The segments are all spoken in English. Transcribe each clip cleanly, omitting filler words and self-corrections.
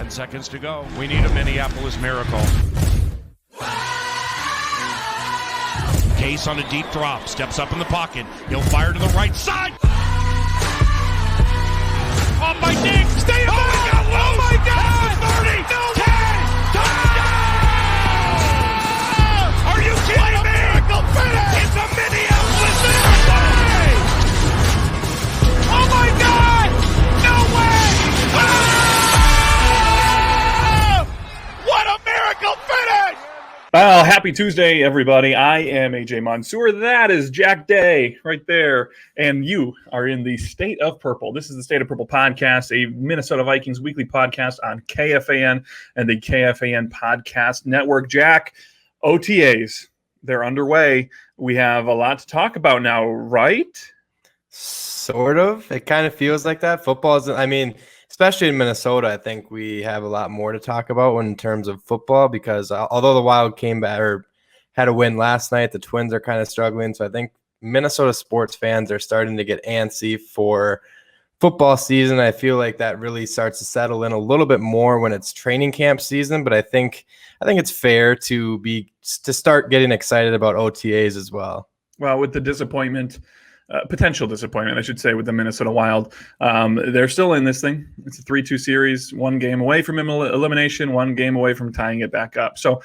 10 seconds to go. We need a Minneapolis miracle. Case on a deep drop, steps up in the pocket. He'll fire to the right side. Off by Diggs. Stay in the God, oh my God! 30, no 10, touchdown! Are you kidding me? Miracle finish! It's a Minneapolis miracle! Oh my God! No way! Ah! What a miracle finish! Well, happy Tuesday, everybody. I am Aj Mansour. That is Jack Day right there. And you are in the State of Purple. This is the State of Purple podcast, a Minnesota Vikings weekly podcast on KFAN and the KFAN Podcast Network. Jack, OTAs, they're underway. We have a lot to talk about now, right? Sort of. It kind of feels like that. Football isn't, especially in Minnesota, I think we have a lot more to talk about in terms of football because although the Wild came back or had a win last night, the Twins are kind of struggling. So I think Minnesota sports fans are starting to get antsy for football season. I feel like that really starts to settle in a little bit more when it's training camp season, but I think it's fair to start getting excited about OTAs as well. Well, with the disappointment, potential disappointment, I should say, with the Minnesota Wild. They're still in this thing. It's a 3-2 series, one game away from elimination, one game away from tying it back up. So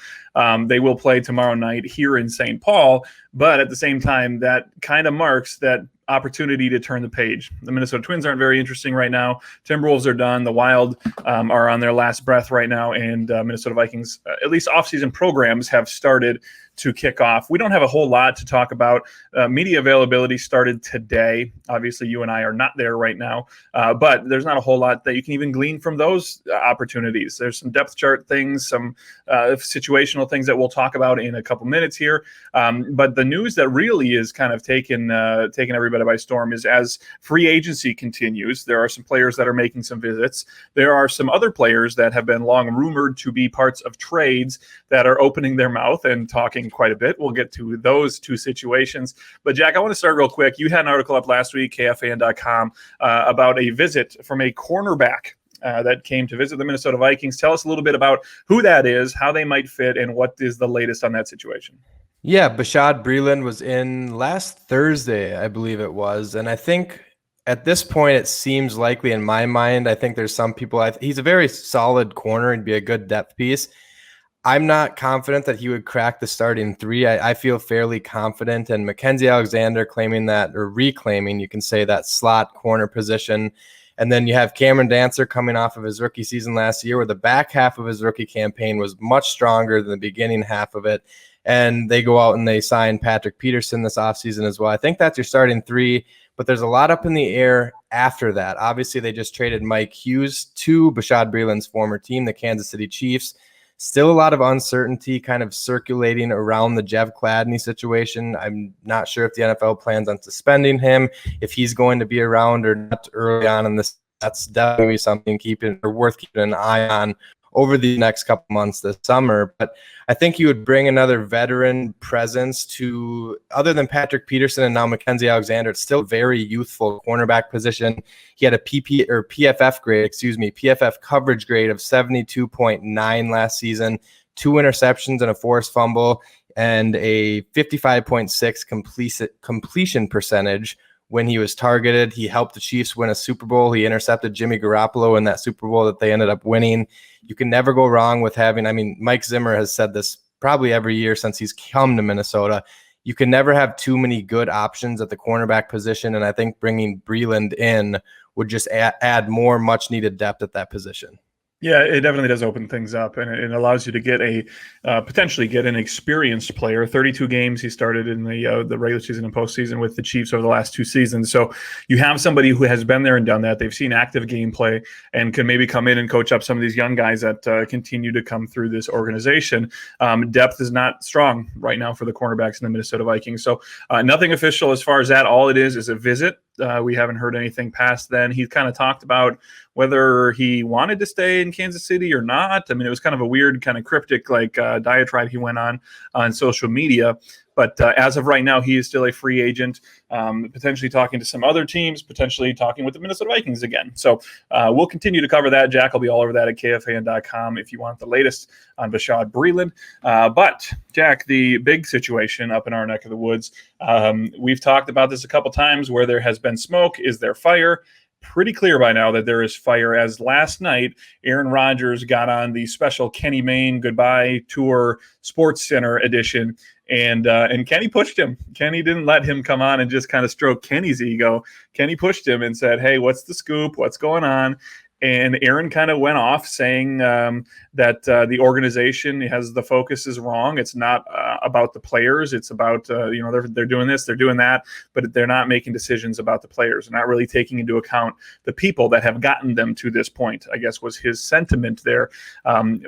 they will play tomorrow night here in St. Paul. But at the same time, that kind of marks that opportunity to turn the page. The Minnesota Twins aren't very interesting right now. Timberwolves are done. The Wild are on their last breath right now. And Minnesota Vikings, at least offseason programs, have started to kick off. We don't have a whole lot to talk about. Media availability started today. Obviously, you and I are not there right now, but there's not a whole lot that you can even glean from those opportunities. There's some depth chart things, some situational things that we'll talk about in a couple minutes here. But the news that really is kind of taken everybody by storm is as free agency continues, there are some players that are making some visits. There are some other players that have been long rumored to be parts of trades that are opening their mouth and talking quite a bit. We'll get to those two situations. But Jack, I want to start real quick. You had an article up last week, KFAN.com, about a visit from a cornerback that came to visit the Minnesota Vikings. Tell us a little bit about who that is, how they might fit, and what is the latest on that situation. Yeah, Bashaud Breeland was in last Thursday, I believe it was. And I think at this point, it seems likely in my mind, I think there's some people, he's a very solid corner and be a good depth piece. I'm not confident that he would crack the starting three. I feel fairly confident. And Mackenzie Alexander claiming that, or reclaiming, you can say, that slot corner position. And then you have Cameron Dancer coming off of his rookie season last year, where the back half of his rookie campaign was much stronger than the beginning half of it. And they go out and they sign Patrick Peterson this offseason as well. I think that's your starting three, but there's a lot up in the air after that. Obviously, they just traded Mike Hughes to Bashaud Breeland's former team, the Kansas City Chiefs. Still a lot of uncertainty kind of circulating around the Jeff Gladney situation. I'm not sure if the NFL plans on suspending him, if he's going to be around or not early on in this. That's definitely something worth keeping an eye on over the next couple months this summer. But I think you would bring another veteran presence to, other than Patrick Peterson and now Mackenzie Alexander, it's still a very youthful cornerback position. He had a PFF coverage grade of 72.9 last season, 2 interceptions and a forced fumble, and a 55.6 completion percentage. When he was targeted, he helped the Chiefs win a Super Bowl. He intercepted Jimmy Garoppolo in that Super Bowl that they ended up winning. You can never go wrong with having, Mike Zimmer has said this probably every year since he's come to Minnesota. You can never have too many good options at the cornerback position, and I think bringing Breeland in would just add more much-needed depth at that position. Yeah, it definitely does open things up, and it allows you to get potentially get an experienced player. 32 games he started in the regular season and postseason with the Chiefs over the last 2 seasons. So you have somebody who has been there and done that. They've seen active gameplay and can maybe come in and coach up some of these young guys that continue to come through this organization. Depth is not strong right now for the cornerbacks in the Minnesota Vikings. So nothing official as far as that. All it is a visit. We haven't heard anything past then. He kind of talked about whether he wanted to stay in Kansas City or not. It was kind of a weird, kind of cryptic diatribe he went on social media. But as of right now, he is still a free agent, potentially talking to some other teams, potentially talking with the Minnesota Vikings again. So we'll continue to cover that. Jack will be all over that at KFAN.com if you want the latest on Bashaud Breeland. But, Jack, the big situation up in our neck of the woods, we've talked about this a couple times where there has been smoke. Is there fire? Pretty clear by now that there is fire, as last night Aaron Rodgers got on the special Kenny Mayne Goodbye Tour Sports Center edition, and Kenny pushed him. Kenny didn't let him come on and just kind of stroke Kenny's ego. Kenny pushed him and said, hey, what's the scoop? What's going on? And Aaron kind of went off saying that the organization has the focus is wrong. It's not about the players. It's about, they're doing this, they're doing that, but they're not making decisions about the players. They're not really taking into account the people that have gotten them to this point, I guess was his sentiment there,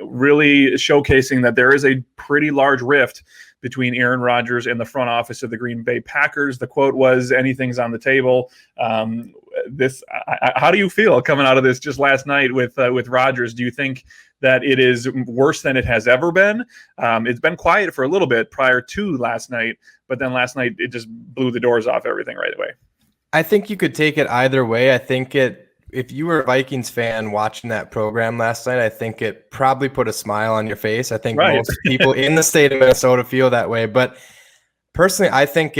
really showcasing that there is a pretty large rift between Aaron Rodgers and the front office of the Green Bay Packers. The quote was, anything's on the table. How do you feel coming out of this just last night with Rodgers? Do you think that it is worse than it has ever been? It's been quiet for a little bit prior to last night, but then last night it just blew the doors off everything right away. I think you could take it either way. I think if you were a Vikings fan watching that program last night, I think it probably put a smile on your face. I think most people in the state of Minnesota feel that way. But personally, I think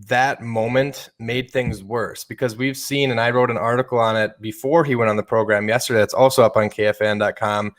that moment made things worse because we've seen, and I wrote an article on it before he went on the program yesterday. It's also up on KFAN.com.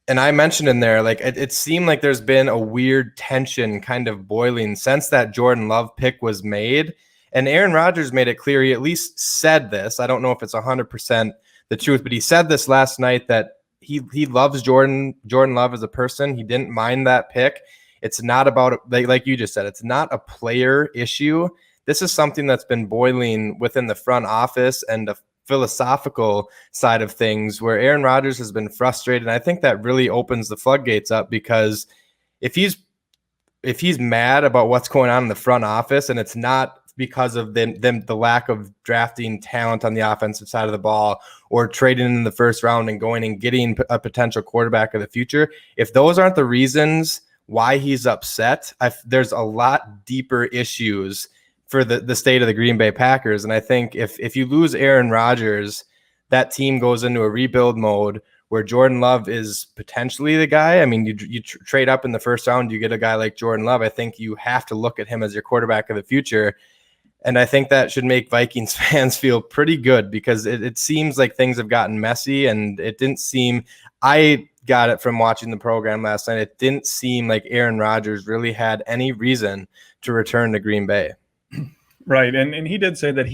And I mentioned in there, like, it seemed like there's been a weird tension kind of boiling since that Jordan Love pick was made. And Aaron Rodgers made it clear, he at least said this. I don't know if it's 100% the truth, but he said this last night that he loves Jordan Love as a person. He didn't mind that pick. It's not about, like you just said, it's not a player issue. This is something that's been boiling within the front office and the philosophical side of things where Aaron Rodgers has been frustrated. And I think that really opens the floodgates up because if he's mad about what's going on in the front office and it's not because of the lack of drafting talent on the offensive side of the ball or trading in the first round and going and getting a potential quarterback of the future, if those aren't the reasons why he's upset, there's a lot deeper issues for the state of the Green Bay Packers. And I think if you lose Aaron Rodgers, that team goes into a rebuild mode where Jordan Love is potentially the guy. I mean, you trade up in the first round, you get a guy like Jordan Love. I think you have to look at him as your quarterback of the future. And I think that should make Vikings fans feel pretty good because it seems like things have gotten messy, and it didn't seem – I got it from watching the program last night. It didn't seem like Aaron Rodgers really had any reason to return to Green Bay. Right, and he did say that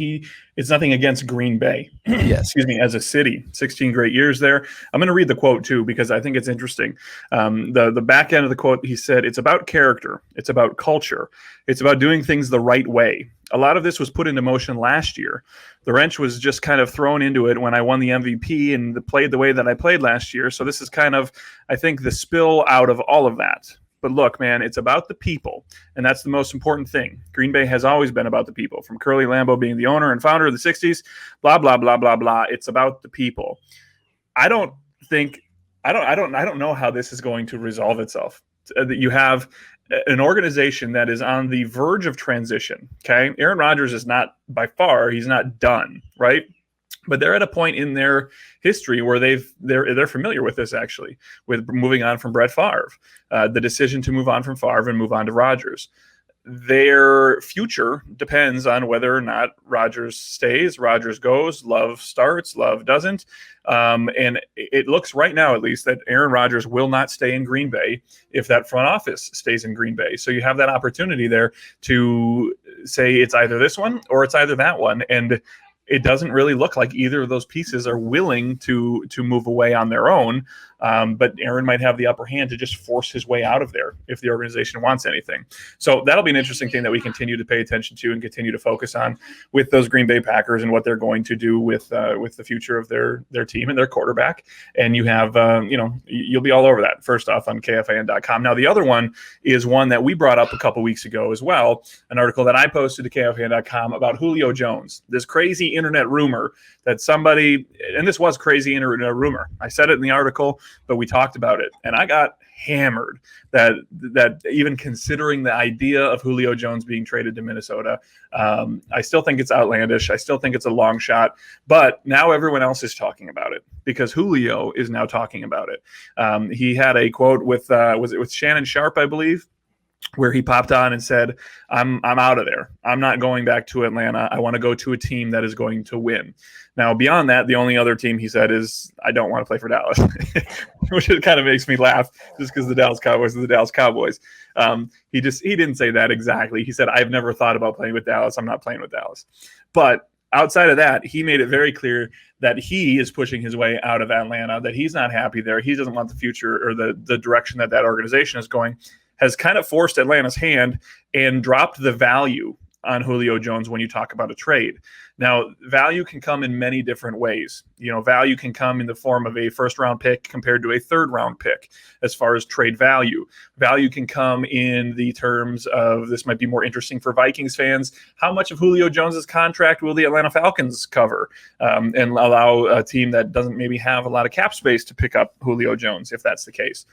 it's nothing against Green Bay, yes, as a city. 16 great years there. I'm going to read the quote too because I think it's interesting. The back end of the quote, he said, "It's about character. It's about culture. It's about doing things the right way. A lot of this was put into motion last year. The wrench was just kind of thrown into it when I won the MVP and played the way that I played last year. So this is kind of, I think, the spill out of all of that." But look, man, it's about the people, and that's the most important thing. Green Bay has always been about the people, from Curly Lambeau being the owner and founder of the 60s, blah, blah, blah, blah, blah. It's about the people. I don't know how this is going to resolve itself. You have an organization that is on the verge of transition, okay? Aaron Rodgers is not, by far, he's not done, right? But they're at a point in their history where they're familiar with this, actually, with moving on from Brett Favre, the decision to move on from Favre and move on to Rodgers. Their future depends on whether or not Rodgers stays, Rodgers goes, Love starts, Love doesn't. And it looks right now, at least, that Aaron Rodgers will not stay in Green Bay if that front office stays in Green Bay. So you have that opportunity there to say it's either this one or it's either that one. And it doesn't really look like either of those pieces are willing to move away on their own. But Aaron might have the upper hand to just force his way out of there if the organization wants anything. So that'll be an interesting thing that we continue to pay attention to and continue to focus on with those Green Bay Packers and what they're going to do with the future of their team and their quarterback. And you have, you'll be all over that, first off, on KFAN.com. Now, the other one is one that we brought up a couple weeks ago as well, an article that I posted to KFAN.com about Julio Jones, this crazy internet rumor that somebody, and this was crazy internet rumor. I said it in the article, but we talked about it, and I got hammered that even considering the idea of Julio Jones being traded to Minnesota, I still think it's outlandish. I still think it's a long shot, but now everyone else is talking about it because Julio is now talking about it. He had a quote with was it with Shannon Sharp, I believe, where he popped on and said, I'm out of there. I'm not going back to Atlanta. I want to go to a team that is going to win. Now, beyond that, the only other team he said is, I don't want to play for Dallas, which kind of makes me laugh just because the Dallas Cowboys are the Dallas Cowboys. He didn't say that exactly. He said, I've never thought about playing with Dallas. I'm not playing with Dallas. But outside of that, he made it very clear that he is pushing his way out of Atlanta, that he's not happy there. He doesn't want the future or the direction that organization is going, has kind of forced Atlanta's hand and dropped the value on Julio Jones when you talk about a trade. Now, value can come in many different ways. Value can come in the form of a first-round pick compared to a third-round pick as far as trade value. Value can come in the terms of, this might be more interesting for Vikings fans, how much of Julio Jones's contract will the Atlanta Falcons cover and allow a team that doesn't maybe have a lot of cap space to pick up Julio Jones, if that's the case.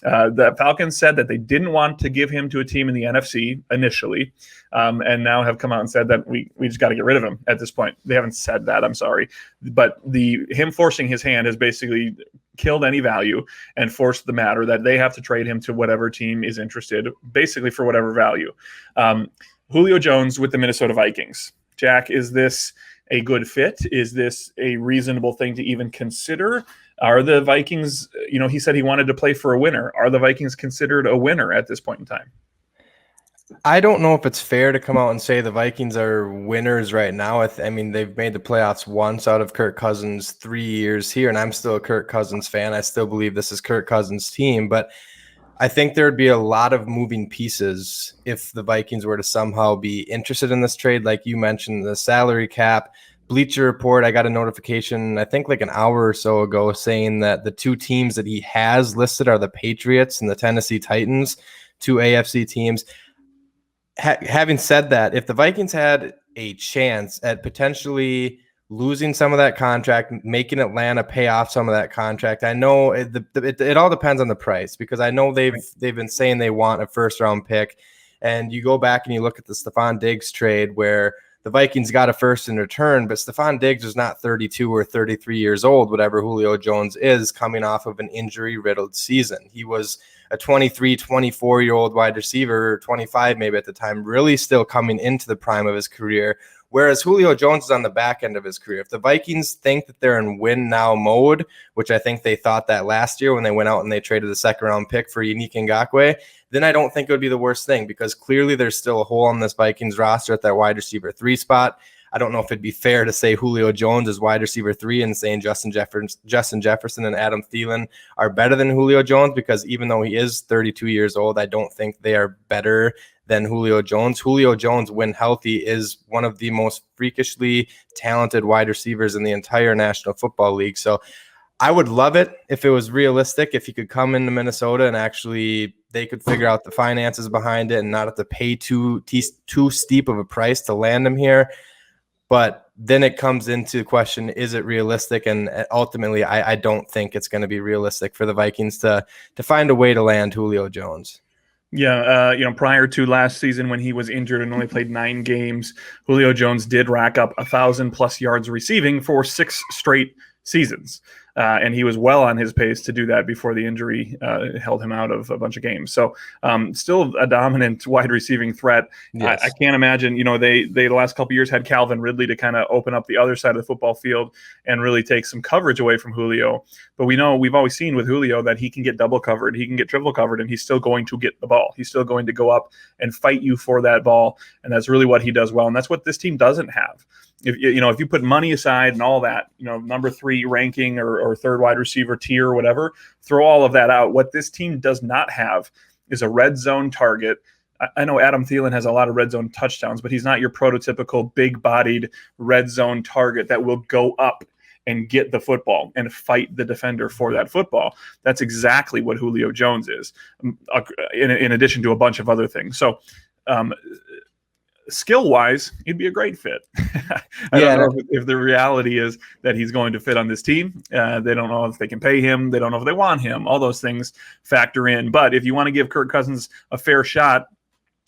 The Falcons said that they didn't want to give him to a team in the NFC initially, and now have come out and said that we just got to get rid of him at this point. They haven't said that, I'm sorry. But him forcing his hand has basically killed any value and forced the matter that they have to trade him to whatever team is interested, basically for whatever value. Julio Jones with the Minnesota Vikings. Jack, is this a good fit? Is this a reasonable thing to even consider? Are the Vikings, he said he wanted to play for a winner. Are the Vikings considered a winner at this point in time? I don't know if it's fair to come out and say the Vikings are winners right now. I mean, they've made the playoffs once out of Kirk Cousins' 3 years here, and I'm still a Kirk Cousins fan. I still believe this is Kirk Cousins' team, but I think there would be a lot of moving pieces if the Vikings were to somehow be interested in this trade. Like you mentioned, the salary cap. Bleacher Report, I got a notification, I think like an hour or so ago, saying that the two teams that he has listed are the Patriots and the Tennessee Titans, two AFC teams. Having said that, if the Vikings had a chance at potentially losing some of that contract, making Atlanta pay off some of that contract, I know it all depends on the price, because I know they've been saying they want a first-round pick, and you go back and you look at the Stephon Diggs trade where the Vikings got a first in return, but Stephon Diggs is not 32 or 33 years old, whatever Julio Jones is, coming off of an injury-riddled season. He was a 23, 24-year-old wide receiver, 25 maybe at the time, really still coming into the prime of his career, whereas Julio Jones is on the back end of his career. If the Vikings think that they're in win-now mode, which I think they thought that last year when they went out and they traded the second-round pick for Yannick Ngakoue, then I don't think it would be the worst thing, because clearly there's still a hole on this Vikings roster at that wide receiver 3 spot. I don't know if it'd be fair to say Julio Jones is wide receiver 3 and saying Justin Jefferson and Adam Thielen are better than Julio Jones, because even though he is 32 years old, I don't think they are better than Julio Jones. Julio Jones, when healthy, is one of the most freakishly talented wide receivers in the entire National Football League. So I would love it if it was realistic, if he could come into Minnesota and actually they could figure out the finances behind it and not have to pay too steep of a price to land him here. But then it comes into the question, is it realistic? And ultimately, I don't think it's going to be realistic for the Vikings to find a way to land Julio Jones. Yeah, prior to last season when he was injured and only played 9 games, Julio Jones did rack up 1,000+ yards receiving for 6 straight seasons. And he was well on his pace to do that before the injury held him out of a bunch of games. So still a dominant wide receiving threat. Yes. I can't imagine, they the last couple of years had Calvin Ridley to kind of open up the other side of the football field and really take some coverage away from Julio. But we've always seen with Julio that he can get double covered, he can get triple covered, and he's still going to get the ball. He's still going to go up and fight you for that ball. And that's really what he does well. And that's what this team doesn't have. If you put money aside and all that, number 3 ranking or third wide receiver tier or whatever, throw all of that out. What this team does not have is a red zone target. I know Adam Thielen has a lot of red zone touchdowns, but he's not your prototypical big-bodied red zone target that will go up and get the football and fight the defender for that football. That's exactly what Julio Jones is, in addition to a bunch of other things. So skill-wise, he'd be a great fit. I don't know if the reality is that he's going to fit on this team. They don't know if they can pay him. They don't know if they want him. All those things factor in. But if you want to give Kirk Cousins a fair shot,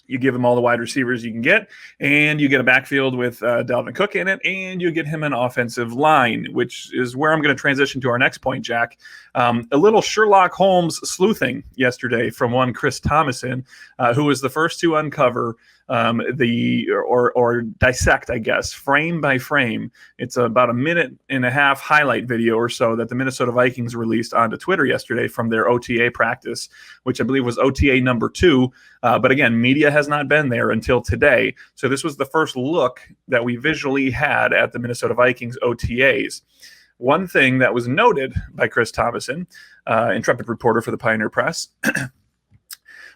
you give him all the wide receivers you can get, and you get a backfield with Dalvin Cook in it, and you get him an offensive line, which is where I'm going to transition to our next point, Jack. A little Sherlock Holmes sleuthing yesterday from one Chris Thomason, who was the first to uncover or dissect, I guess, frame by frame. It's about a minute and a half highlight video or so that the Minnesota Vikings released onto Twitter yesterday from their OTA practice, which I believe was OTA number 2. But again, media has not been there until today. So this was the first look that we visually had at the Minnesota Vikings OTAs. One thing that was noted by Chris Thomason, intrepid reporter for the Pioneer Press,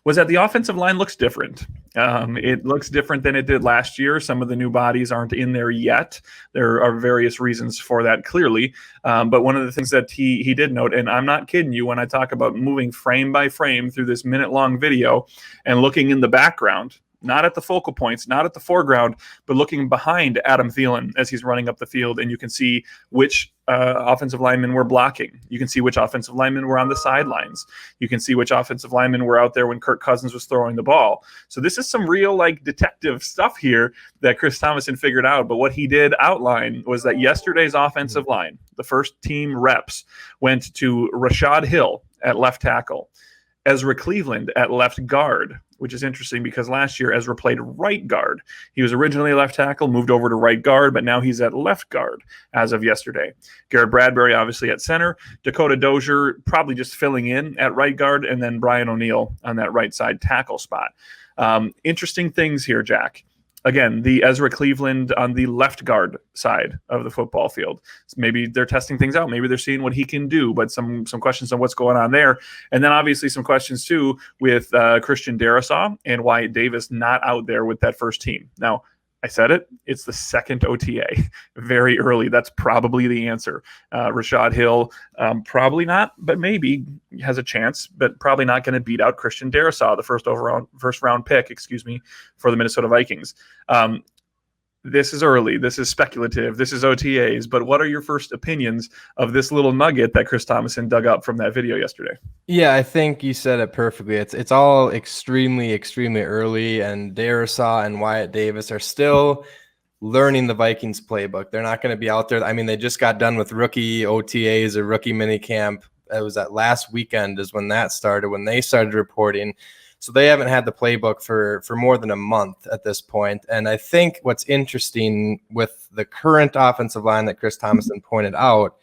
was that the offensive line looks different. It looks different than it did last year. Some of the new bodies aren't in there yet. There are various reasons for that, clearly. But one of the things that he did note, and I'm not kidding you when I talk about moving frame by frame through this minute-long video and looking in the background, not at the focal points, not at the foreground, but looking behind Adam Thielen as he's running up the field, and you can see which offensive linemen were blocking. You can see which offensive linemen were on the sidelines. You can see which offensive linemen were out there when Kirk Cousins was throwing the ball. So this is some real detective stuff here that Chris Thomason figured out. But what he did outline was that yesterday's offensive line, the first team reps, went to Rashad Hill at left tackle, Ezra Cleveland at left guard, which is interesting because last year Ezra played right guard. He was originally left tackle, moved over to right guard, but now he's at left guard as of yesterday. Garrett Bradbury obviously at center, Dakota Dozier probably just filling in at right guard, and then Brian O'Neill on that right side tackle spot. Interesting things here, Jack. Again, the Ezra Cleveland on the left guard side of the football field. So maybe they're testing things out. Maybe they're seeing what he can do, but some questions on what's going on there. And then obviously some questions too with Christian Darrisaw and Wyatt Davis not out there with that first team. Now, I said it. It's the second OTA, very early. That's probably the answer. Rashad Hill, probably not, but maybe has a chance, but probably not going to beat out Christian Darrisaw, the first round pick, for the Minnesota Vikings. This is early. This is speculative. This is OTAs. But what are your first opinions of this little nugget that Chris Thomason dug up from that video yesterday? Yeah, I think you said it perfectly. It's all extremely, extremely early, and Darrisaw and Wyatt Davis are still learning the Vikings playbook. They're not going to be out there. I mean, they just got done with rookie OTAs or rookie minicamp. It was that last weekend is when that started, when they started reporting. So they haven't had the playbook for more than a month at this point. And I think what's interesting with the current offensive line that Chris Thomason pointed out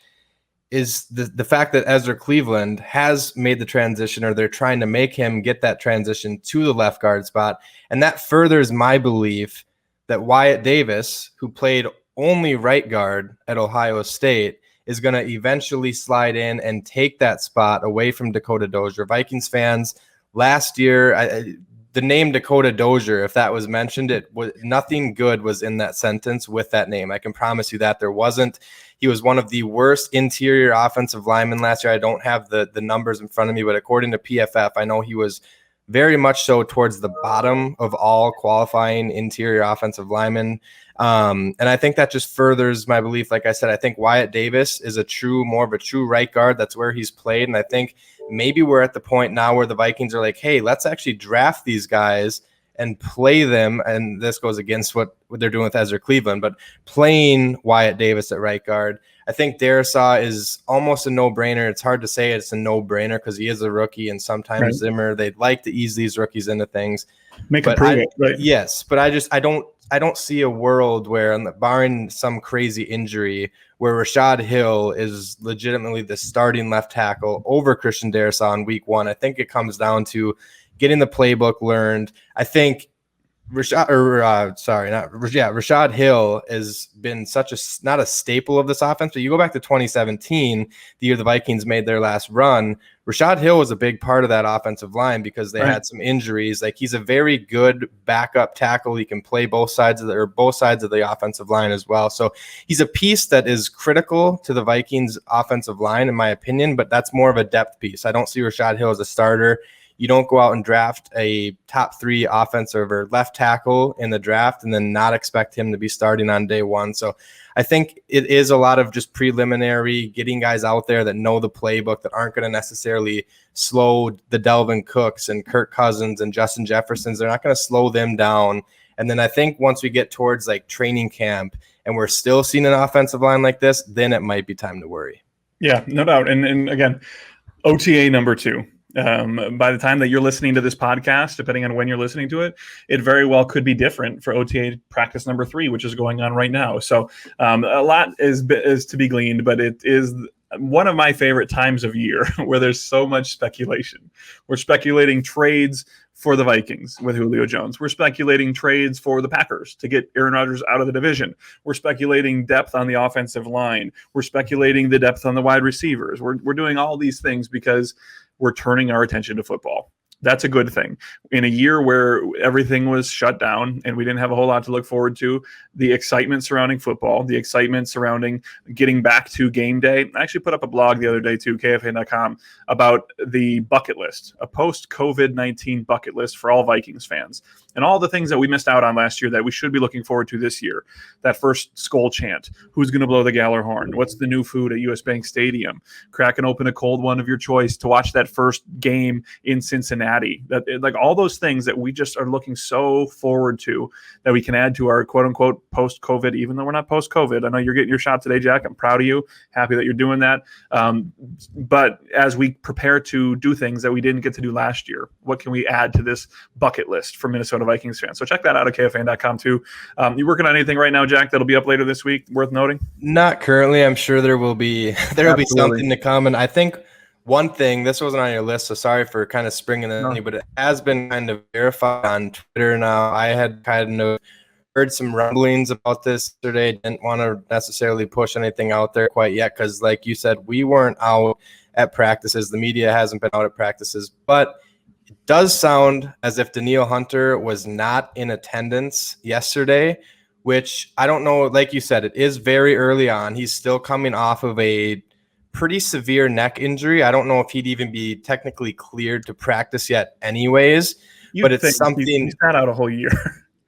is the fact that Ezra Cleveland has made the transition, or they're trying to make him get that transition to the left guard spot. And that furthers my belief that Wyatt Davis, who played only right guard at Ohio State, is going to eventually slide in and take that spot away from Dakota Dozier. Vikings fans, last year, the name Dakota Dozier, if that was mentioned, nothing good was in that sentence with that name. I can promise you that there wasn't. He was one of the worst interior offensive linemen last year. I don't have the numbers in front of me, but according to PFF, I know he was very much so towards the bottom of all qualifying interior offensive linemen. And I think that just furthers my belief. Like I said, I think Wyatt Davis is more of a true right guard. That's where he's played. And I think maybe we're at the point now where the Vikings are like, hey, let's actually draft these guys and play them. And this goes against what they're doing with Ezra Cleveland, but playing Wyatt Davis at right guard. I think Darrisaw is almost a no-brainer. It's hard to say it's a no-brainer because he is a rookie, and sometimes right. Zimmer, they'd like to ease these rookies into things. Make it prove it, right? Yes, but I don't see a world where, barring some crazy injury, where Rashad Hill is legitimately the starting left tackle over Christian Darrisaw in week 1. I think it comes down to getting the playbook learned. I think Rashad Hill has been not a staple of this offense, but you go back to 2017, the year the Vikings made their last run. Rashad Hill was a big part of that offensive line because they had some injuries. Like, he's a very good backup tackle. He can play both sides of the offensive line as well. So he's a piece that is critical to the Vikings offensive line, in my opinion, but that's more of a depth piece. I don't see Rashad Hill as a starter. You don't go out and draft a top 3 offensive or left tackle in the draft and then not expect him to be starting on day one. So I think it is a lot of just preliminary, getting guys out there that know the playbook, that aren't going to necessarily slow the Delvin Cooks and Kirk Cousins and Justin Jeffersons. They're not going to slow them down. And then I think once we get towards like training camp and we're still seeing an offensive line like this, then it might be time to worry. Yeah, no doubt. And again, OTA number 2. By the time that you're listening to this podcast, depending on when you're listening to it, it very well could be different for OTA practice number 3, which is going on right now. So a lot is to be gleaned, but it is one of my favorite times of year where there's so much speculation. We're speculating trades for the Vikings with Julio Jones. We're speculating trades for the Packers to get Aaron Rodgers out of the division. We're speculating depth on the offensive line. We're speculating the depth on the wide receivers. We're doing all these things because we're turning our attention to football. That's a good thing. In a year where everything was shut down and we didn't have a whole lot to look forward to, the excitement surrounding football, the excitement surrounding getting back to game day. I actually put up a blog the other day too, KFAN.com, about the bucket list, a post-COVID-19 bucket list for all Vikings fans. And all the things that we missed out on last year that we should be looking forward to this year. That first Skol chant. Who's going to blow the Galler horn? What's the new food at US Bank Stadium? Cracking open a cold one of your choice to watch that first game in Cincinnati. That, like all those things that we just are looking so forward to that we can add to our quote-unquote post-COVID, even though we're not post-COVID. I know you're getting your shot today, Jack. I'm proud of you. Happy that you're doing that. But as we prepare to do things that we didn't get to do last year, what can we add to this bucket list for Minnesota Vikings fans? So check that out at KFAN.com too. You working on anything right now, Jack, that'll be up later this week worth noting? Not currently. I'm sure there will be something to come. And I think one thing, this wasn't on your list, so sorry for kind of springing it on you, but it has been kind of verified on Twitter now. I had kind of heard some rumblings about this yesterday. Didn't want to necessarily push anything out there quite yet because, like you said, we weren't out at practices. The media hasn't been out at practices, but it does sound as if Danielle Hunter was not in attendance yesterday, which I don't know. Like you said, it is very early on. He's still coming off of a pretty severe neck injury. I don't know if he'd even be technically cleared to practice yet anyways, but it's something he's not out a whole year.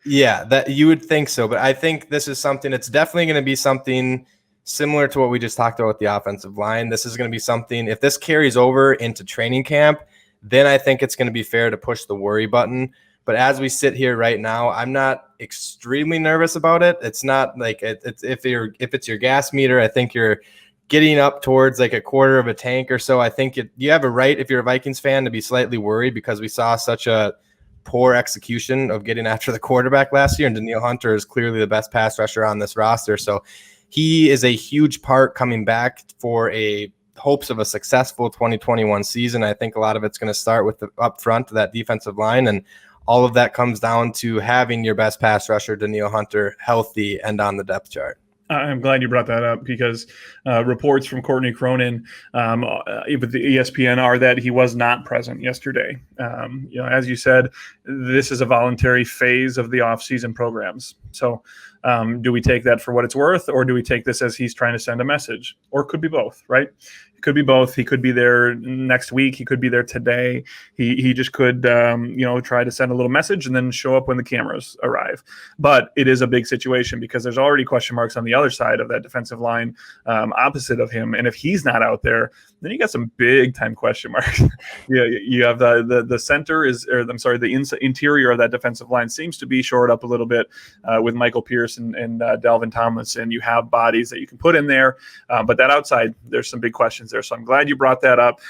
Yeah, that you would think so. But I think this is something, it's definitely going to be something similar to what we just talked about with the offensive line. This is going to be something, if this carries over into training camp, then I think it's going to be fair to push the worry button. But as we sit here right now, I'm not extremely nervous about it. It's not like it's if it's your gas meter, I think you're getting up towards like a quarter of a tank or so. I think you have a right, if you're a Vikings fan, to be slightly worried because we saw such a poor execution of getting after the quarterback last year. And Danielle Hunter is clearly the best pass rusher on this roster. So he is a huge part coming back for a hopes of a successful 2021 season. I think a lot of it's going to start with the up front, that defensive line. And all of that comes down to having your best pass rusher, Danielle Hunter, healthy and on the depth chart. I'm glad you brought that up because reports from Courtney Cronin with the ESPN are that he was not present yesterday. As you said, this is a voluntary phase of the off-season programs. So do we take that for what it's worth, or do we take this as he's trying to send a message? Or it could be both, right? It could be both. He could be there next week. He could be there today. He just could, try to send a little message and then show up when the cameras arrive. But it is a big situation because there's already question marks on the other side of that defensive line opposite of him. And if he's not out there, then you got some big time question marks. You have the center the interior of that defensive line seems to be shored up a little bit with Michael Pierce and Delvin Tomlinson. You have bodies that you can put in there, but that outside, there's some big questions there. So I'm glad you brought that up.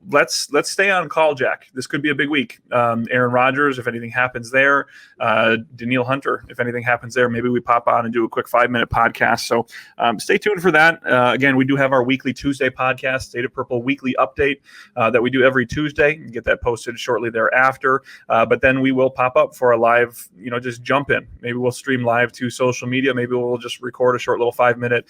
Let's stay on call, Jack. This could be a big week. Aaron Rodgers, if anything happens there, Danielle Hunter, if anything happens there, maybe we pop on and do a quick 5-minute podcast. So stay tuned for that. Again, we do have our weekly Tuesday podcast, State of Purple weekly update that we do every Tuesday. You get that posted shortly thereafter. But then we will pop up for a live, just jump in. Maybe we'll stream live to social media. Maybe we'll just record a short little 5-minute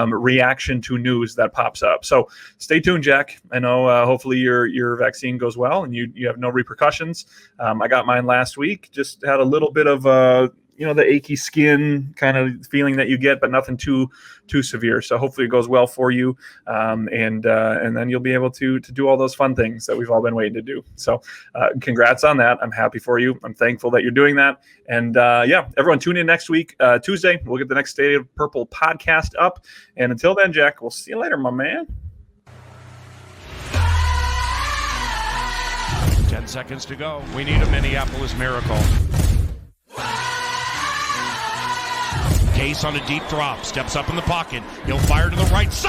reaction to news that pops up. So stay tuned, Jack. I know hopefully your vaccine goes well and you have no repercussions. I got mine last week. Just had a little bit of the achy skin kind of feeling that you get, but nothing too severe. So hopefully it goes well for you, and then you'll be able to do all those fun things that we've all been waiting to do. So congrats on that. I'm happy for you. I'm thankful that you're doing that. And everyone tune in next week, Tuesday. We'll get the next Stadium Purple podcast up. And until then, Jack, we'll see you later, my man. 10 seconds to go. We need a Minneapolis miracle. Case on a deep drop. Steps up in the pocket. He'll fire to the right side.